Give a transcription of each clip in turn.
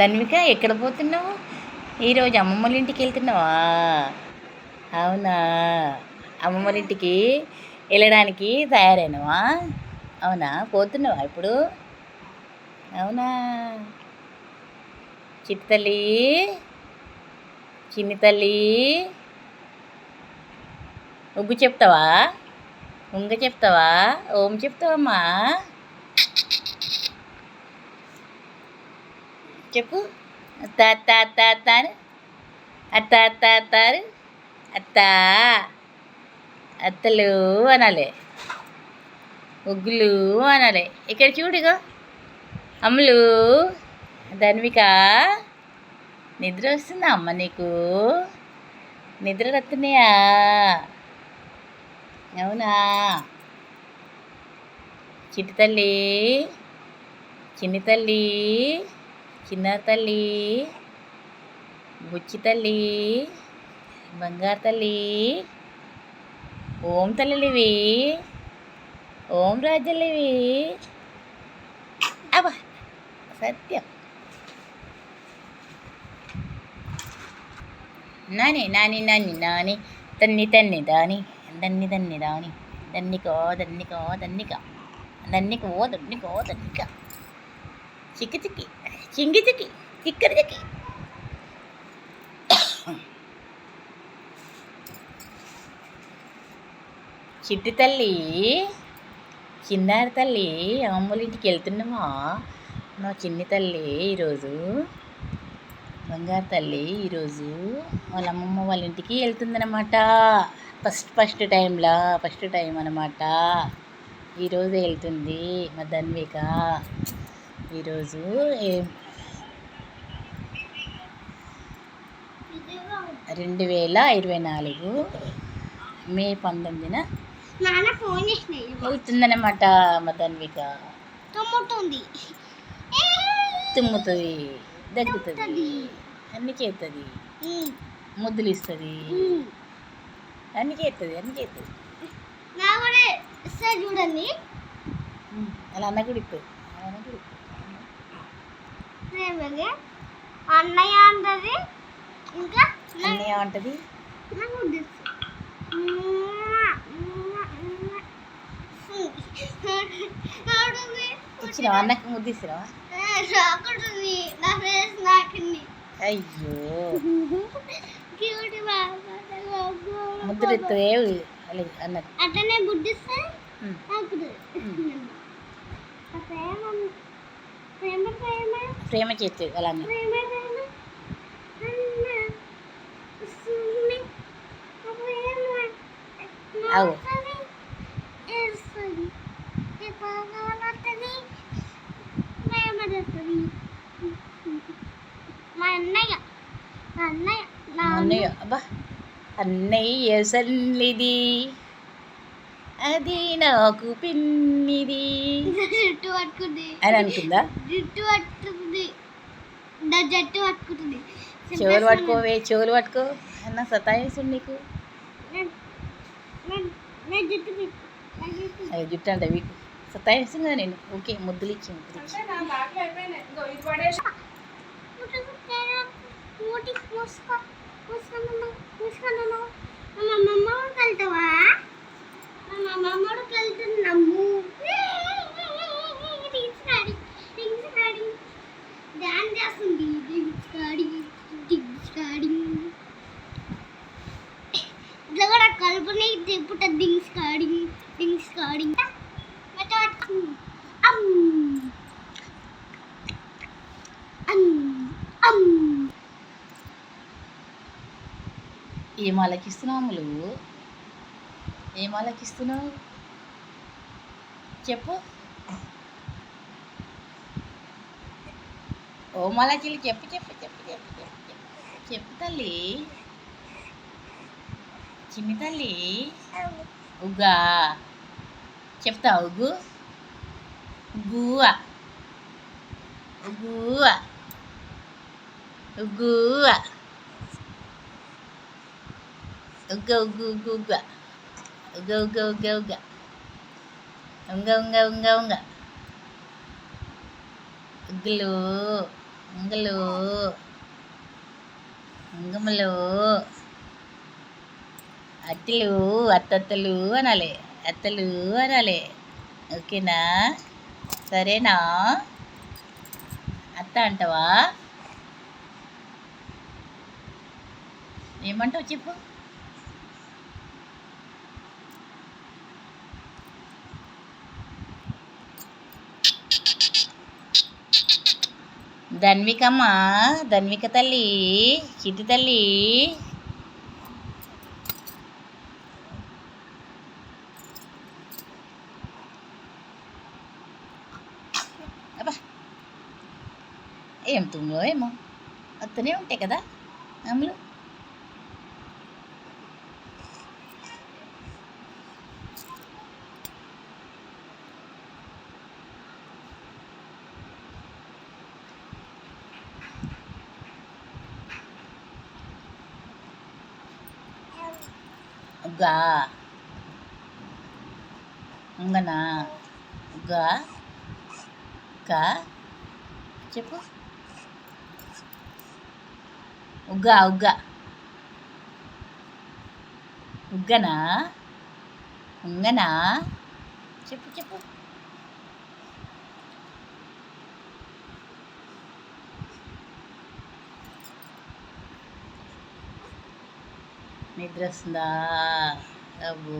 ధన్విక ఎక్కడ పోతున్నావు? ఈరోజు అమ్మమ్మల ఇంటికి వెళ్తున్నావా? అవునా, అమ్మమ్మల ఇంటికి వెళ్ళడానికి తయారైనవా? అవునా, పోతున్నావా ఇప్పుడు? అవునా, చిట్టి తల్లి, చిన్ని తల్లి, ఉగ్గు చెప్తావా? ఉంగ చెప్తావా? ఓం చెప్తావమ్మా? చెప్పు. అత్త అత్త అత్త అత్తారు, అత్త అత్త అత్తారు, అత్త అత్తలు అనాలి, ఉగ్గులు అనాలి. ఇక్కడ చూడుగా అమ్ములు. ధన్విక, నిద్ర వస్తుందా అమ్మ నీకు? నిద్ర వస్తున్నాయా? అవునా, చిట్టి తల్లి, చిన్ని తల్లి, చిన్నారి తల్లి, బుచ్చి తల్లి, బంగారు తల్లి, ఓం తల్లివి, ఓం రాజ్యాలివి. అబ్బా సత్యం. నాని నాని నాని నాని, తన్ని తన్ని దాని, దన్ని దన్ని దాని, దన్నికో దన్నికో దన్నిక, దన్నికో దన్నికో దన్నిక, చిక్కి చిక్కి చింగి చిక్కి చిక్కరి చిక్కి. చిట్టి తల్లి, చిన్నారి తల్లి, అమ్మమ్మ ఇంటికి వెళ్తున్నావా? నా చిన్ని తల్లి ఈరోజు, బంగారు తల్లి ఈరోజు వాళ్ళ అమ్మమ్మ వాళ్ళ ఇంటికి వెళ్తుందనమాట. ఫస్ట్ టైం అనమాట. ఈరోజు వెళ్తుంది మా ధన్విక. ఈరోజు 2024 మే 19న వెళ్తుందనమాట మా ధన్విక. తుమ్ముతుంది, దగ్గుతుంది, అన్ని చేస్తుంది, ముద్దులు ఇస్తుంది, అన్ని చేస్తుంది. చూడండి అలా అన్న కూడా ఇప్పుడు అన్నయ్య అంటది, ఇంకా అన్నయ్య అంటది. ఇచ్చినావా అన్నకి ముద్దు ఇచ్చినావా? అయ్యో, ముద్దులు ఎత్తే అన్నది అట్లనే బుద్ధిస్తే ప్రేమ చేస్తే అలా అన్న. అవు అన్నయ్య అబ్బా, అన్నయ్య సన్నిధి అది నాకు పిన్నిది అని అనుకుందా? జట్టు పట్టుకుంటుంది. చెవులు పట్టుకో అన్న సతాయిస్తుంది నీకు. అది జుట్టు అంటే వీకు సతాయిస్తుంది కదా. నేను ఓకే ముద్దులు ఇచ్చి ఇట్లా కూడా కలుపుని తిప్పుట డింగ్స్ కాడింగ్ ఏం ఆలకిస్తున్నావు అమ్ములు? ఏం ఆలకిస్తున్నావు చెప్పు. ఓ మాలకిలు చెప్పు తల్లి, చిన్ని తల్లి. ఉగ్గా చెప్తా. ఉగ్గు ఉగ్గువా ఉగ్గువా ఉగ్గువా ఉగ్గ ఉగ్గు ఉగ్గు ఉగ్గ ఉగ్గ ఉగ్గ ఉగ్గ ఉగ్గ ఉంగ ఉంగ ఉంగ ఉంగ ఉగ్గులు అంగలు అంగములు అత్తలు అత్తలు అనాలి, అత్తలు అనాలి. ఓకేనా? సరేనా? అత్త అంటావా? ఏమంటావు చెప్పు. ధన్వికమ్మ, ధన్విక తల్లి, చిట్టి తల్లి. అబ్బా ఏం తుందో ఏమో వస్తూనే ఉంటాయి కదా అమ్ములు. ఉగ్గా ఉంగనా ఉగ్గా ఉగ్గా చెప్పు. ఉగ్గా ఉగ్గా ఉగ్గనా ఉంగనా చెప్పు చెప్పు. నిద్ర వస్తుందా? అబ్బో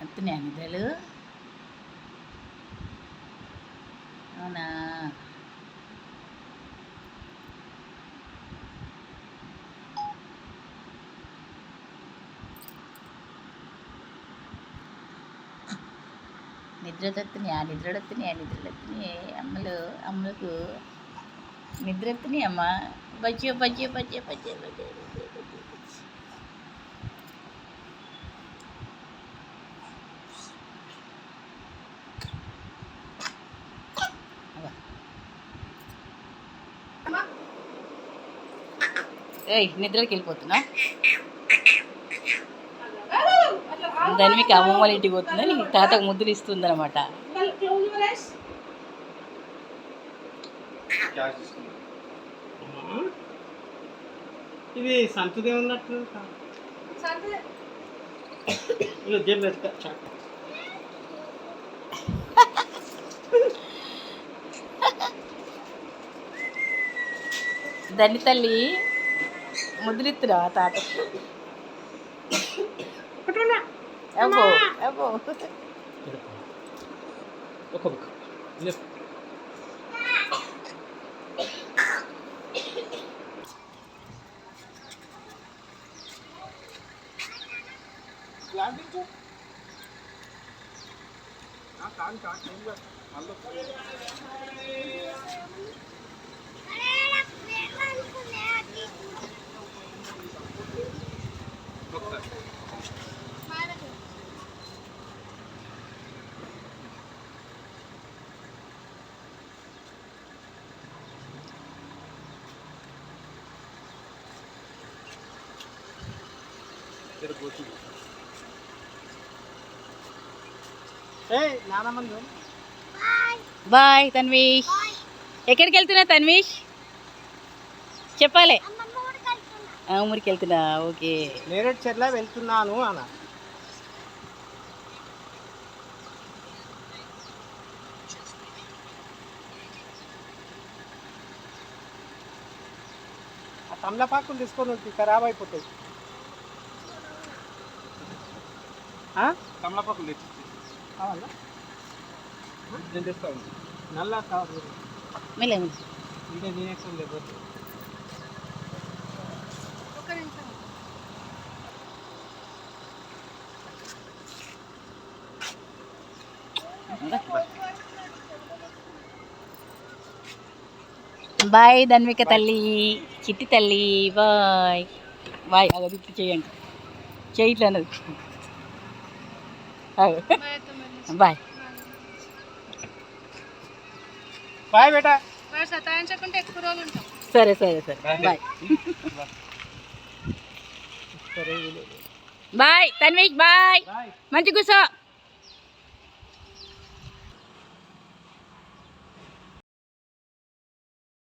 వస్తున్నాయా నిద్రలు? అవునా? నిద్రొస్తున్నాయా? నిద్రొస్తున్నాయా? నిద్రొస్తున్నాయి అమ్మలు, అమ్మలకు నిద్ర వస్తున్నాయి అమ్మ. బజ్జీ బజ్జీ బజ్జీ బజ్జీ బజ్జీ ఏయ్ నిద్రకి వెళ్ళిపోతున్నా. ధన్విక అమ్మమ్మ వాళ్ళ ఇంటికి పోతుందని తాతకు ముద్దులు ఇస్తుంది అనమాట. ఇది సంతుదే ఉన్నట్టు ధని తల్లి ముద్దులిస్తున్నా తాతకి. అబ్బో అబ్బో ఒక బుక్ బాయ్ తన్వీష్. ఎక్కడికి వెళ్తున్నా తన్వీష్? చెప్పాలి. ఊరికి వెళ్తున్నా. ఓకే. నేరేడు చెర్ల వెళ్తున్నాను అన్న. ఆ తమలపాకులు తీసుకొని వచ్చి ఖరాబ్ అయిపోతాయి. తమలపాకులు తెచ్చి కావాలా? నేను తెస్తాను. నల్లా కావాలి ఇంకా నేనేస్తాను. లేకపోతే బాయ్ ధన్విక తల్లి, చిట్టి తల్లి. Bye bye. అది చేయండి చేయట్లే అన్నది. బాయ్ బాయ్ బేటా. సరే సరే సరే బాయ్. బాయ్ తన్వీష్. బాయ్. మంచి కూర్చో.